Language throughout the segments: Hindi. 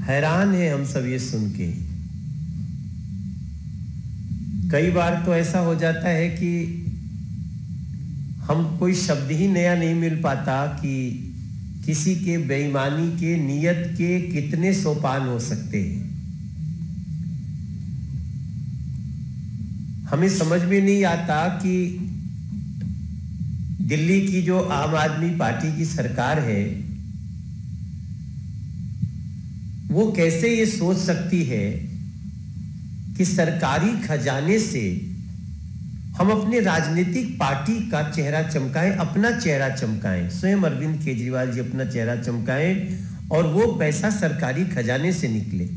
हैरान है हम सब ये सुन के। कई बार तो ऐसा हो जाता है कि हम कोई शब्द ही नया नहीं मिल पाता कि किसी के बेईमानी के नियत के कितने सोपान हो सकते हैं। हमें समझ में नहीं आता कि दिल्ली की जो आम आदमी पार्टी की सरकार है वो कैसे ये सोच सकती है कि सरकारी खजाने से हम अपने राजनीतिक पार्टी का चेहरा चमकाएं, अपना चेहरा चमकाएं। स्वयं अरविंद केजरीवाल जी अपना चेहरा चमकाएं और वो पैसा सरकारी खजाने से निकले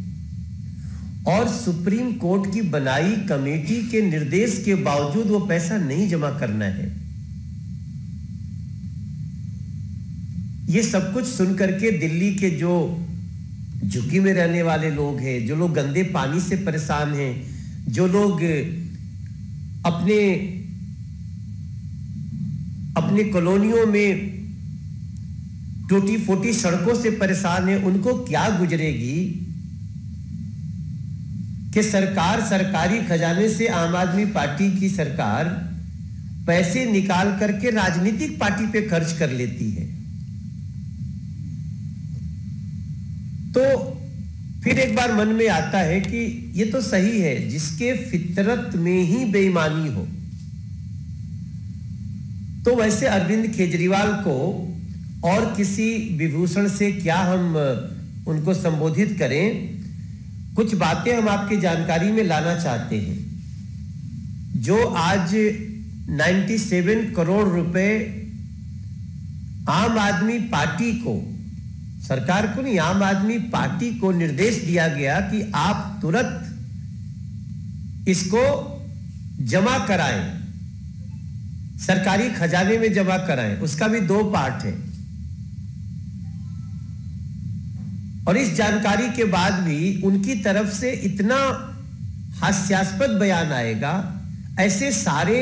और सुप्रीम कोर्ट की बनाई कमेटी के निर्देश के बावजूद वो पैसा नहीं जमा करना है। ये सब कुछ सुन करके दिल्ली के जो झुग्गी में रहने वाले लोग हैं, जो लोग गंदे पानी से परेशान हैं, जो लोग अपने कॉलोनियों में टूटी फूटी सड़कों से परेशान हैं, उनको क्या गुजरेगी कि सरकार सरकारी खजाने से आम आदमी पार्टी की सरकार पैसे निकाल करके राजनीतिक पार्टी पे खर्च कर लेती है। तो फिर एक बार मन में आता है कि ये तो सही है, जिसके फितरत में ही बेईमानी हो। तो वैसे अरविंद केजरीवाल को और किसी विभूषण से क्या हम उनको संबोधित करें, कुछ बातें हम आपकी जानकारी में लाना चाहते हैं। जो आज 97 करोड़ रुपए आम आदमी पार्टी को, सरकार को नहीं, आम आदमी पार्टी को निर्देश दिया गया कि आप तुरंत इसको जमा कराएं, सरकारी खजाने में जमा कराएं। उसका भी 2 पार्ट है। और इस जानकारी के बाद भी उनकी तरफ से इतना हास्यास्पद बयान आएगा, ऐसे सारे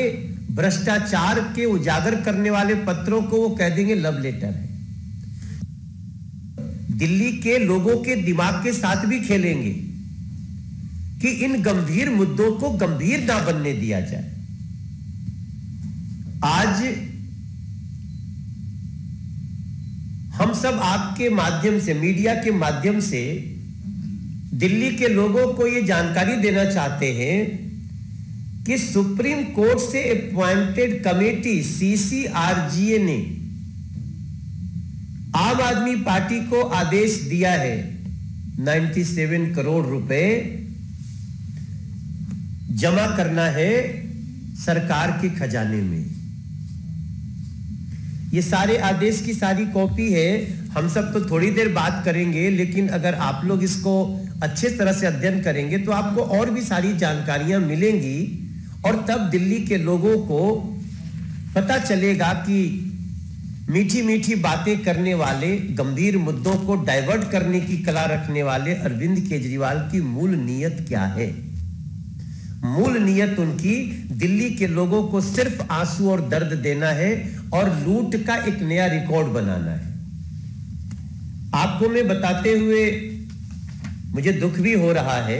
भ्रष्टाचार के उजागर करने वाले पत्रों को वो कह देंगे लव लेटर है। दिल्ली के लोगों के दिमाग के साथ भी खेलेंगे कि इन गंभीर मुद्दों को गंभीर ना बनने दिया जाए। आज हम सब आपके माध्यम से, मीडिया के माध्यम से दिल्ली के लोगों को यह जानकारी देना चाहते हैं कि सुप्रीम कोर्ट से अपॉइंटेड कमेटी CCRGA ने आम आदमी पार्टी को आदेश दिया है 97 करोड़ रुपए जमा करना है सरकार के खजाने में। ये सारे आदेश की सारी कॉपी है। हम सब तो थोड़ी देर बात करेंगे, लेकिन अगर आप लोग इसको अच्छे तरह से अध्ययन करेंगे तो आपको और भी सारी जानकारियां मिलेंगी और तब दिल्ली के लोगों को पता चलेगा कि मीठी मीठी बातें करने वाले, गंभीर मुद्दों को डाइवर्ट करने की कला रखने वाले अरविंद केजरीवाल की मूल नीयत क्या है। मूल नीयत उनकी दिल्ली के लोगों को सिर्फ आंसू और दर्द देना है और लूट का एक नया रिकॉर्ड बनाना है। आपको मैं बताते हुए मुझे दुख भी हो रहा है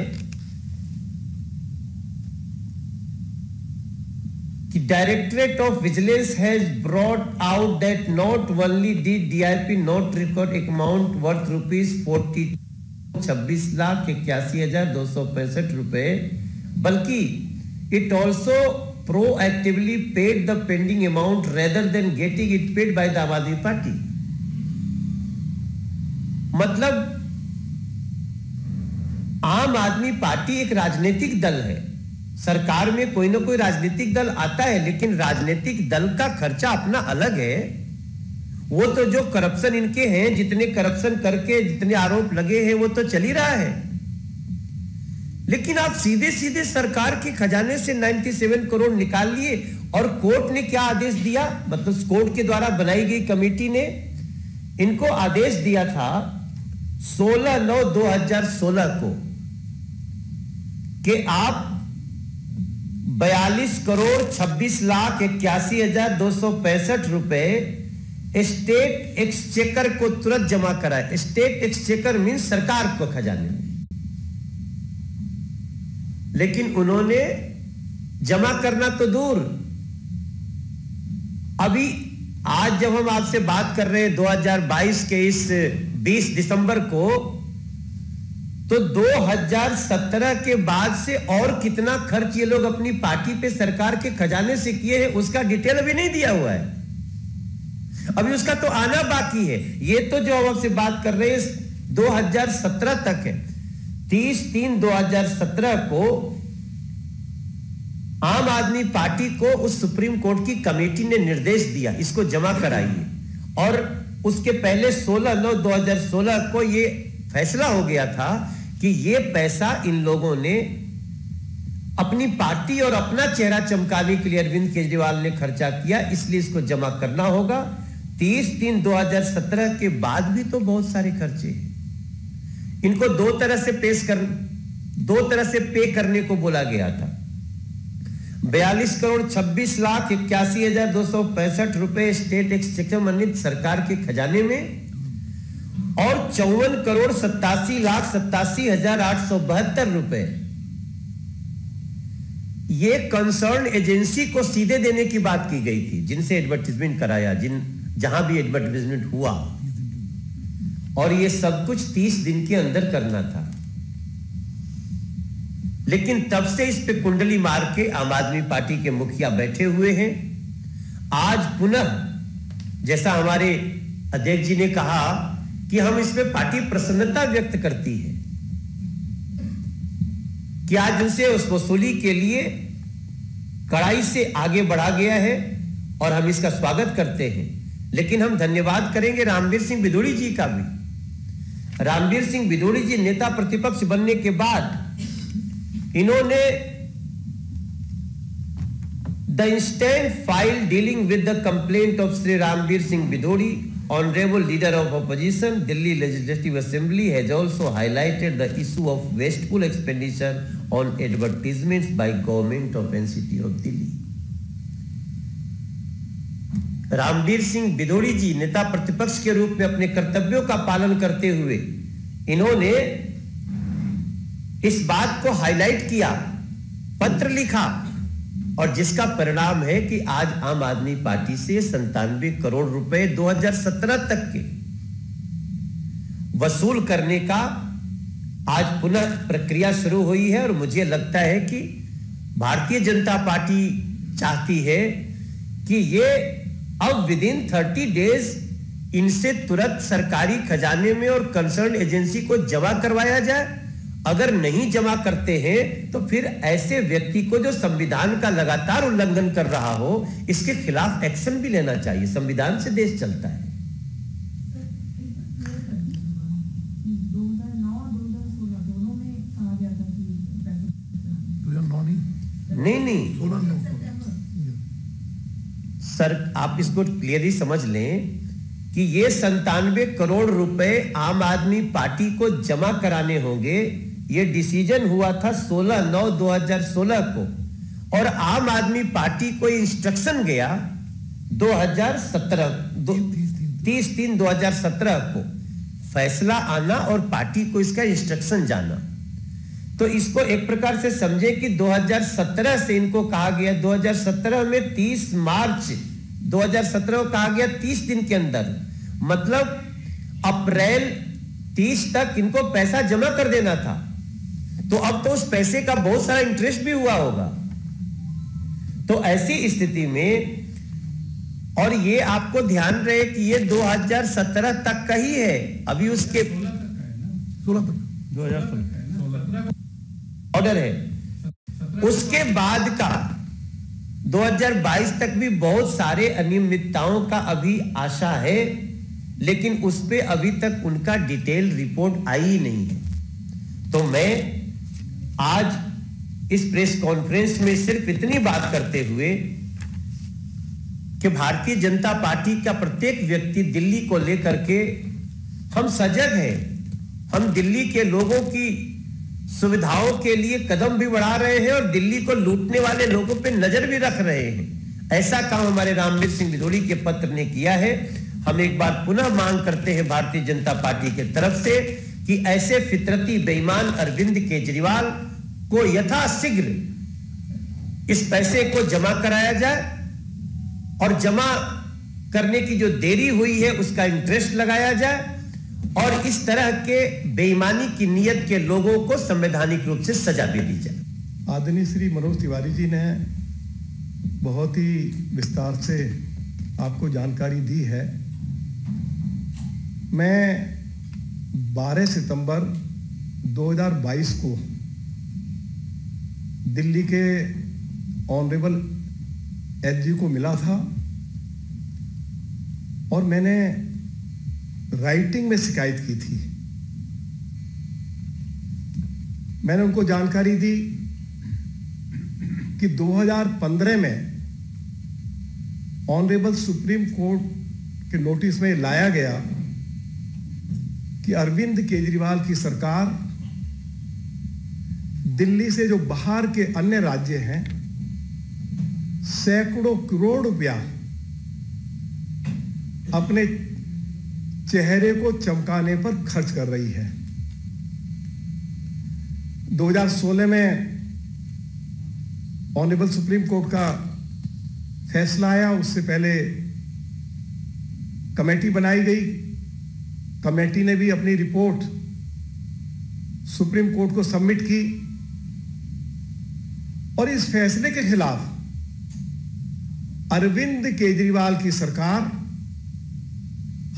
कि Directorate of Vigilance has brought out that not only did DIP not record amount worth rupees 26,81,265 रुपए, बल्कि it also proactively paid the pending amount rather than getting it paid by the आम आदमी पार्टी। मतलब आम आदमी पार्टी एक राजनीतिक दल है। सरकार में कोई ना कोई राजनीतिक दल आता है, लेकिन राजनीतिक दल का खर्चा अपना अलग है। वो तो जो करप्शन इनके हैं, जितने करप्शन करके जितने आरोप लगे हैं वो तो चल ही रहा है। लेकिन आप सीधे सीधे सरकार के खजाने से 97 करोड़ निकाल लिए और कोर्ट ने क्या आदेश दिया, मतलब कोर्ट के द्वारा बनाई गई कमेटी ने इनको आदेश दिया था 16/9/2016 को कि आप 42,26,81,265 रुपए स्टेट एक्सचेकर को तुरंत जमा कराए। स्टेट एक्सचेकर मीन सरकार को खजाने में, लेकिन उन्होंने जमा करना तो दूर, अभी आज जब हम आपसे बात कर रहे हैं 2022 के इस 20 दिसंबर को, तो 2017 के बाद से और कितना खर्च ये लोग अपनी पार्टी पे सरकार के खजाने से किए हैं उसका डिटेल अभी नहीं दिया हुआ है, अभी उसका तो आना बाकी है। ये तो जो हम आपसे बात कर रहे हैं 2017 तक है। 30/3/2017 को आम आदमी पार्टी को उस सुप्रीम कोर्ट की कमेटी ने निर्देश दिया इसको जमा कराइए, और उसके पहले 16/9/2016 को ये फैसला हो गया था कि ये पैसा इन लोगों ने अपनी पार्टी और अपना चेहरा चमकाने के लिए अरविंद केजरीवाल ने खर्चा किया, इसलिए इसको जमा करना होगा। 30/3/2017 के बाद भी तो बहुत सारे खर्चे हैं, इनको दो तरह से पे करने को बोला गया था। 42,26,81,265 रुपए स्टेट एक्सचेकर मनित सरकार के खजाने में, और 54,87,87,872 रुपए ये कंसर्न एजेंसी को सीधे देने की बात की गई थी, जिनसे एडवर्टाइजमेंट कराया, जहां भी एडवर्टाइजमेंट हुआ, और ये सब कुछ 30 दिन के अंदर करना था। लेकिन तब से इस पे कुंडली मार के आम आदमी पार्टी के मुखिया बैठे हुए हैं। आज पुनः जैसा हमारे अध्यक्ष जी ने कहा कि हम इसमें पार्टी प्रसन्नता व्यक्त करती है कि आज उसे उस वसूली के लिए कड़ाई से आगे बढ़ा गया है और हम इसका स्वागत करते हैं। लेकिन हम धन्यवाद करेंगे रामवीर सिंह बिदोड़ी जी का भी। रामवीर सिंह बिदोड़ी जी नेता प्रतिपक्ष बनने के बाद इन्होंने the instant file dealing with the complaint of Shri Ramvir Singh Bidodi, Honorable Leader of Opposition, Delhi Legislative Assembly has also highlighted the issue of wasteful expenditure on advertisements by Government of NCT of Delhi. Ramveer Singh Bidhuri ji नेता प्रतिपक्ष के रूप में अपने कर्तव्यों का पालन करते हुए इन्होंने इस बात को हाईलाइट किया, पत्र लिखा, और जिसका परिणाम है कि आज आम आदमी पार्टी से 97 करोड़ रुपए 2017 तक के वसूल करने का आज पुनः प्रक्रिया शुरू हुई है। और मुझे लगता है कि भारतीय जनता पार्टी चाहती है कि ये अब विदिन 30 डेज इनसे तुरंत सरकारी खजाने में और कंसर्न एजेंसी को जमा करवाया जाए। अगर नहीं जमा करते हैं तो फिर ऐसे व्यक्ति को जो संविधान का लगातार उल्लंघन कर रहा हो इसके खिलाफ एक्शन भी लेना चाहिए। संविधान से देश चलता है। 2009-2016 दोनों में कहा गया था कि नहीं सर, आप इसको क्लियरली समझ लें कि ये 97 करोड़ रुपए आम आदमी पार्टी को जमा कराने होंगे। ये डिसीजन हुआ था 16/9/2016 को, और आम आदमी पार्टी को इंस्ट्रक्शन गया 30/3/2017 को फैसला आना और पार्टी को इसका इंस्ट्रक्शन जाना। तो इसको एक प्रकार से समझे कि 2017 से इनको कहा गया, 2017 में 30 मार्च 2017 को कहा गया 30 दिन के अंदर, मतलब अप्रैल 30 तक इनको पैसा जमा कर देना था। तो अब तो उस पैसे का बहुत सारा इंटरेस्ट भी हुआ होगा। तो ऐसी स्थिति में, और ये आपको ध्यान रहे कि ये 2017 तक का ही है, अभी उसके 2016 ऑर्डर है, उसके बाद का 2022 तक भी बहुत सारे अनियमितताओं का अभी आशा है, लेकिन उस पे अभी तक उनका डिटेल रिपोर्ट आई ही नहीं है। तो मैं आज इस प्रेस कॉन्फ्रेंस में सिर्फ इतनी बात करते हुए कि भारतीय जनता पार्टी का प्रत्येक व्यक्ति दिल्ली को लेकर के हम सजग हैं। हम दिल्ली के लोगों की सुविधाओं के लिए कदम भी बढ़ा रहे हैं और दिल्ली को लूटने वाले लोगों पे नजर भी रख रहे हैं। ऐसा काम हमारे रामवीर सिंह बिदोड़ी के पत्र ने किया है। हम एक बार पुनः मांग करते हैं भारतीय जनता पार्टी के तरफ से कि ऐसे फितरती बेईमान अरविंद केजरीवाल को यथाशीघ्र इस पैसे को जमा कराया जाए और जमा करने की जो देरी हुई है उसका इंटरेस्ट लगाया जाए और इस तरह के बेईमानी की नीयत के लोगों को संवैधानिक रूप से सजा भी दी जाए। आदरणीय श्री मनोज तिवारी जी ने बहुत ही विस्तार से आपको जानकारी दी है। मैं 12 सितंबर 2022 को दिल्ली के ऑनरेबल एसजी को मिला था और मैंने राइटिंग में शिकायत की थी। मैंने उनको जानकारी दी कि 2015 में ऑनरेबल सुप्रीम कोर्ट के नोटिस में लाया गया कि अरविंद केजरीवाल की सरकार दिल्ली से जो बाहर के अन्य राज्य हैं सैकड़ों करोड़ रुपया अपने चेहरे को चमकाने पर खर्च कर रही है। 2016 में ऑनरेबल सुप्रीम कोर्ट का फैसला आया, उससे पहले कमेटी बनाई गई। कमेटी ने भी अपनी रिपोर्ट सुप्रीम कोर्ट को सबमिट की और इस फैसले के खिलाफ अरविंद केजरीवाल की सरकार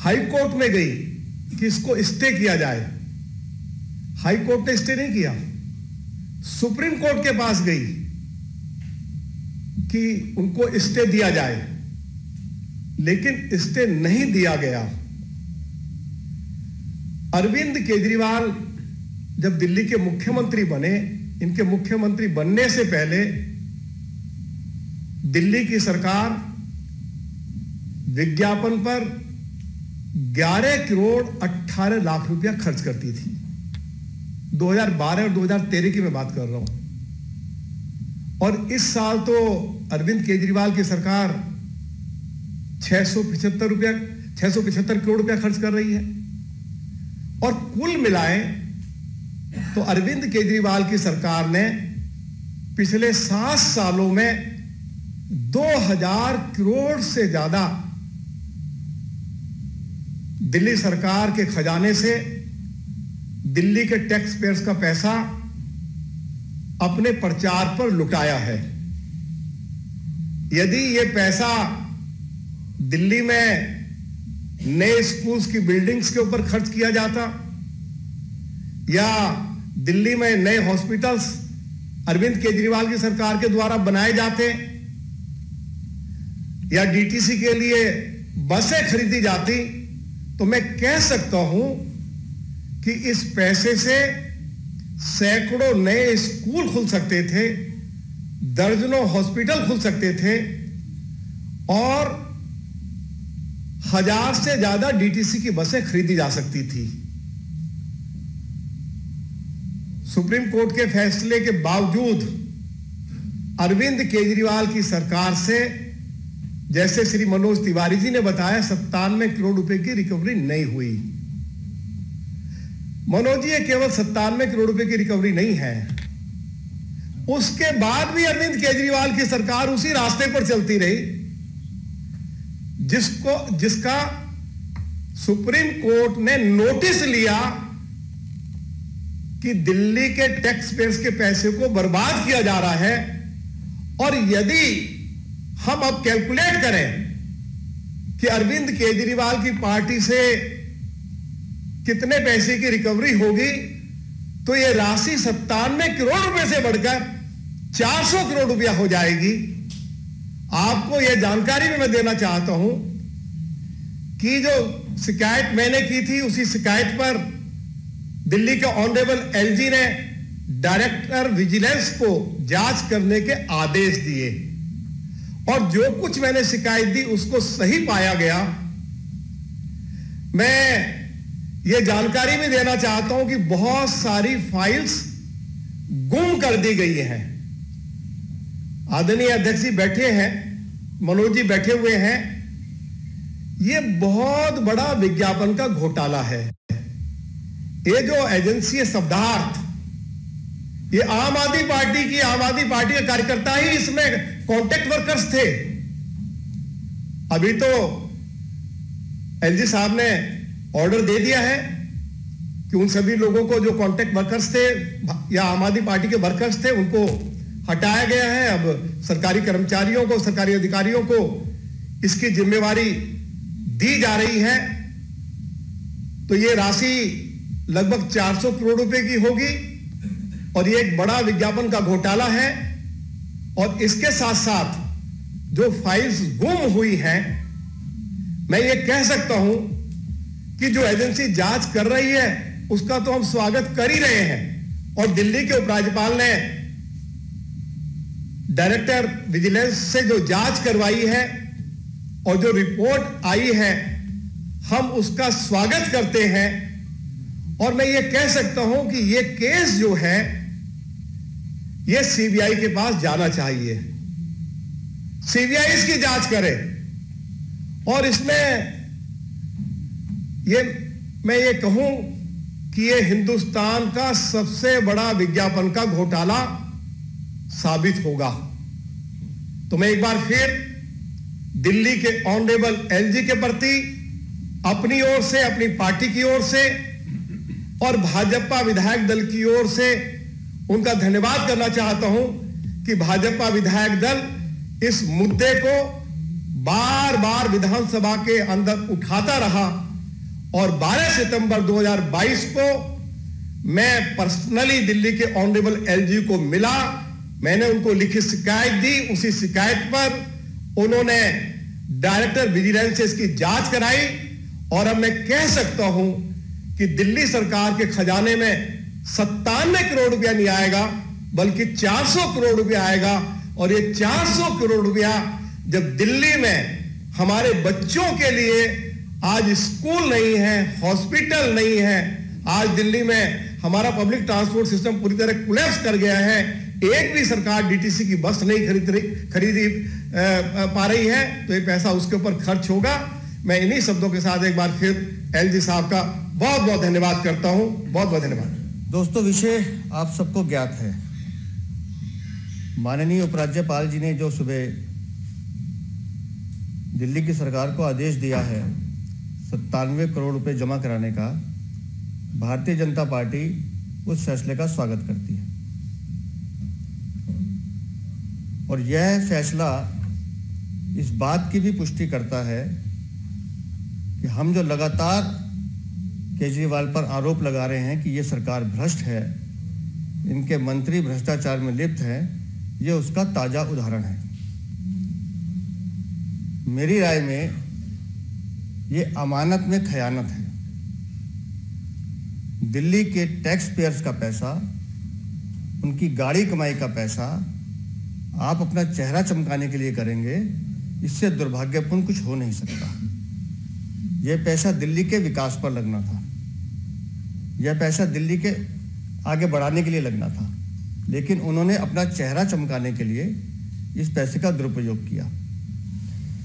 हाई कोर्ट में गई कि इसको स्टे किया जाए। हाई कोर्ट ने स्टे नहीं किया, सुप्रीम कोर्ट के पास गई कि उनको स्टे दिया जाए, लेकिन स्टे नहीं दिया गया। अरविंद केजरीवाल जब दिल्ली के मुख्यमंत्री बने, इनके मुख्यमंत्री बनने से पहले दिल्ली की सरकार विज्ञापन पर 11 करोड़ 18 लाख रुपया खर्च करती थी। 2012 और 2013 की मैं बात कर रहा हूं। और इस साल तो अरविंद केजरीवाल की सरकार 675 करोड़ रुपया खर्च कर रही है। और कुल मिलाए तो अरविंद केजरीवाल की सरकार ने पिछले 7 सालों में 2000 करोड़ से ज्यादा दिल्ली सरकार के खजाने से दिल्ली के टैक्स पेयर्स का पैसा अपने प्रचार पर लुटाया है। यदि यह पैसा दिल्ली में नए स्कूल्स की बिल्डिंग्स के ऊपर खर्च किया जाता या दिल्ली में नए हॉस्पिटल्स अरविंद केजरीवाल की सरकार के द्वारा बनाए जाते या डीटीसी के लिए बसें खरीदी जाती, तो मैं कह सकता हूं कि इस पैसे से सैकड़ों नए स्कूल खुल सकते थे, दर्जनों हॉस्पिटल खुल सकते थे और 1000 से ज्यादा डीटीसी की बसें खरीदी जा सकती थी। सुप्रीम कोर्ट के फैसले के बावजूद अरविंद केजरीवाल की सरकार से, जैसे श्री मनोज तिवारी जी ने बताया, 97 करोड़ रुपए की रिकवरी नहीं हुई। मनोज जी, ये केवल 97 करोड़ रुपए की रिकवरी नहीं है, उसके बाद भी अरविंद केजरीवाल की सरकार उसी रास्ते पर चलती रही जिसका सुप्रीम कोर्ट ने नोटिस लिया कि दिल्ली के टैक्स पेयर्स के पैसे को बर्बाद किया जा रहा है। और यदि हम अब कैलकुलेट करें कि अरविंद केजरीवाल की पार्टी से कितने पैसे की रिकवरी होगी, तो यह राशि 97 करोड़ रुपए से बढ़कर 400 करोड़ रुपया हो जाएगी। आपको यह जानकारी भी मैं देना चाहता हूं कि जो शिकायत मैंने की थी, उसी शिकायत पर दिल्ली के ऑनरेबल एलजी ने डायरेक्टर विजिलेंस को जांच करने के आदेश दिए और जो कुछ मैंने शिकायत दी उसको सही पाया गया। मैं ये जानकारी भी देना चाहता हूं कि बहुत सारी फाइल्स गुम कर दी गई हैं। आदरणीय अध्यक्ष जी बैठे हैं, मनोज जी बैठे हुए हैं। ये बहुत बड़ा विज्ञापन का घोटाला है। ये जो एजेंसी है शब्दार्थ, ये आम आदमी पार्टी के कार्यकर्ता ही इसमें कॉन्ट्रैक्ट वर्कर्स थे। अभी तो एलजी साहब ने ऑर्डर दे दिया है कि उन सभी लोगों को जो कॉन्ट्रैक्ट वर्कर्स थे या आम आदमी पार्टी के वर्कर्स थे उनको हटाया गया है। अब सरकारी कर्मचारियों को, सरकारी अधिकारियों को इसकी जिम्मेवारी दी जा रही है। तो ये राशि लगभग 400 करोड़ रुपए की होगी और ये एक बड़ा विज्ञापन का घोटाला है। और इसके साथ साथ जो फाइल्स गुम हुई हैं, मैं ये कह सकता हूं कि जो एजेंसी जांच कर रही है उसका तो हम स्वागत कर ही रहे हैं। और दिल्ली के उपराज्यपाल ने डायरेक्टर विजिलेंस से जो जांच करवाई है और जो रिपोर्ट आई है, हम उसका स्वागत करते हैं। और मैं ये कह सकता हूं कि ये केस जो है ये सीबीआई के पास जाना चाहिए। सीबीआई इसकी जांच करे और इसमें मैं ये कहूं कि ये हिंदुस्तान का सबसे बड़ा विज्ञापन का घोटाला साबित होगा। तो मैं एक बार फिर दिल्ली के ऑनरेबल एलजी के प्रति अपनी ओर से, अपनी पार्टी की ओर से और भाजपा विधायक दल की ओर से उनका धन्यवाद करना चाहता हूं कि भाजपा विधायक दल इस मुद्दे को बार बार विधानसभा के अंदर उठाता रहा। और 12 सितंबर 2022 को मैं पर्सनली दिल्ली के ऑनरेबल एलजी को मिला, मैंने उनको लिखित शिकायत दी। उसी शिकायत पर उन्होंने डायरेक्टर विजिलेंस से इसकी जांच कराई। और अब मैं कह सकता हूं कि दिल्ली सरकार के खजाने में 97 करोड़ रुपया नहीं आएगा बल्कि 400 करोड़ रुपया आएगा। और ये 400 करोड़ रुपया जब दिल्ली में हमारे बच्चों के लिए आज स्कूल नहीं है, हॉस्पिटल नहीं है, आज दिल्ली में हमारा पब्लिक ट्रांसपोर्ट सिस्टम पूरी तरह कोलैप्स कर गया है, एक भी सरकार डीटीसी की बस नहीं खरीदी पा रही है, तो ये पैसा उसके ऊपर खर्च होगा। मैं इन्हीं शब्दों के साथ एक बार फिर एलजी साहब का बहुत बहुत धन्यवाद करता हूं। बहुत बहुत धन्यवाद। दोस्तों, विषय आप सबको ज्ञात है। माननीय उपराज्यपाल जी ने जो सुबह दिल्ली की सरकार को आदेश दिया है 97 करोड़ रुपए जमा कराने का, भारतीय जनता पार्टी उस फैसले का स्वागत करती है। और यह फैसला इस बात की भी पुष्टि करता है कि हम जो लगातार केजरीवाल पर आरोप लगा रहे हैं कि ये सरकार भ्रष्ट है, इनके मंत्री भ्रष्टाचार में लिप्त हैं, ये उसका ताजा उदाहरण है। मेरी राय में ये अमानत में खयानत है। दिल्ली के टैक्स पेयर्स का पैसा, उनकी गाड़ी कमाई का पैसा आप अपना चेहरा चमकाने के लिए करेंगे, इससे दुर्भाग्यपूर्ण कुछ हो नहीं सकता। यह पैसा दिल्ली के विकास पर लगना था, यह पैसा दिल्ली के आगे बढ़ाने के लिए लगना था, लेकिन उन्होंने अपना चेहरा चमकाने के लिए इस पैसे का दुरुपयोग किया।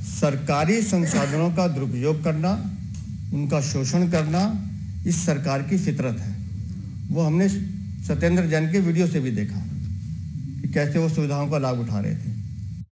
सरकारी संसाधनों का दुरुपयोग करना, उनका शोषण करना इस सरकार की फितरत है। वो हमने सत्येंद्र जैन के वीडियो से भी देखा कि कैसे वो सुविधाओं का लाभ उठा रहे थे।